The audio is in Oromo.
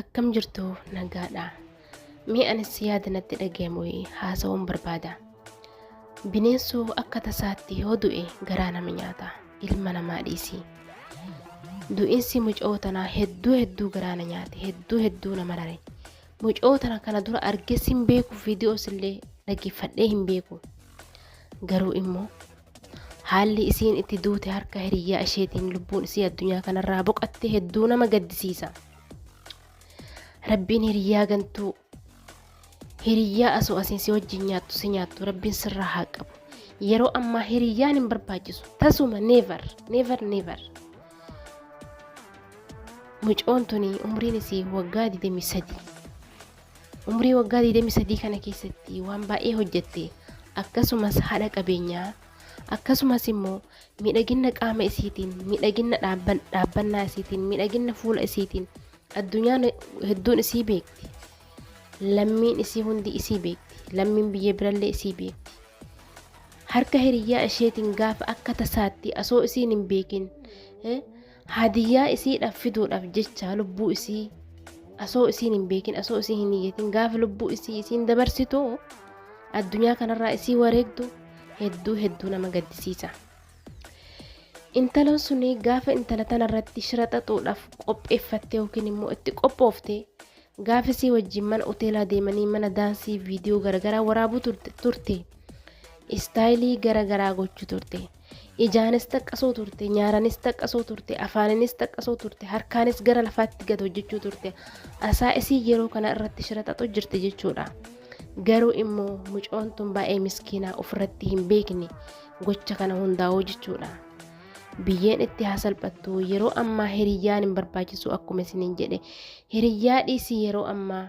Akkam jirtu nagaadha. Mee anis yaada natti dhaga'amu haasawuun barbaada. Bineensu akka tasaatti yoo du'e garaa nama nyaata. Ilma namaa dhiisi. Du'insi mucoo tanaa hedduu garaa na nyaate. Hedduu nama rare. Mucoo tana kana dura argees hin beeku, viidiyoos illee dhaggeeffadhee hin beeku. Garuu immoo haalli isiin itti duute harka hiriyyaa isheetiin lubbuun isii addunyaa kanarraa boqatte hedduu nama gaddisiisa. Rabbiin hiriyyaa gantuu hiriyyaa asoo asiin si wajjin nyaattu si nyaattu rabbiin sirraa haa qabu. Yeroo ammaa hiriyyaan hin barbaachisu. Tasuma never. Mucoon tuni umriin isii waggaa 23. Umrii waggaa 23 kana keessatti waan baay'ee hojjette. Akkasumas haadha qabeenyaa, akkasumas immoo miidhagina qaama isiitiin, miidhagina dhaabbannaa isiitiin, miidhagina fuula isiitiin addunyaan hedduun isii beekti. Lammiin isii hundi isii beekti. Lammiin biyya birallee isii beekti. Harka hiriyyaa isheetiin gaafa akka tasaatti asoo isiin hin beekin hadiyyaa isiidhaaf fiduudhaaf jecha lubbuu isii asoo isiin hin beekin, asoo isiin hin iyyatin gaafa lubbuu isii isiin dabarsitu addunyaa kanarraa isii wareegdu hedduu nama gaddisiisa. Intalan suni gaafa intala tanarratti shira xaxuudhaaf qopheeffatte yookiin immoo itti qophoofte gaafa isii wajjin mana hoteelaa deemanii mana daansii viidiyoo garagaraa waraabuu turte. Istaayilii garagaraa gochuu turte. Ijaanis taqqasoo turte, nyaaranis taqqasoo turte, afaaninis taqqasoo turte, harkaanis gara lafaatti gad hojjechuu turte. Asaa isii yeroo kana irratti shira xaxuu jirte jechuudha. Garuu immoo mucoon tun baay'ee miskiinaa ofirratti hin beekne gocha kana hundaa'uu jechuudha. Biyyeen itti haa salphattu. Yeroo ammaa hiriyyaan hin barbaachisu akkuma isiniin jedhe. Hiriyyaa dhiisii yeroo ammaa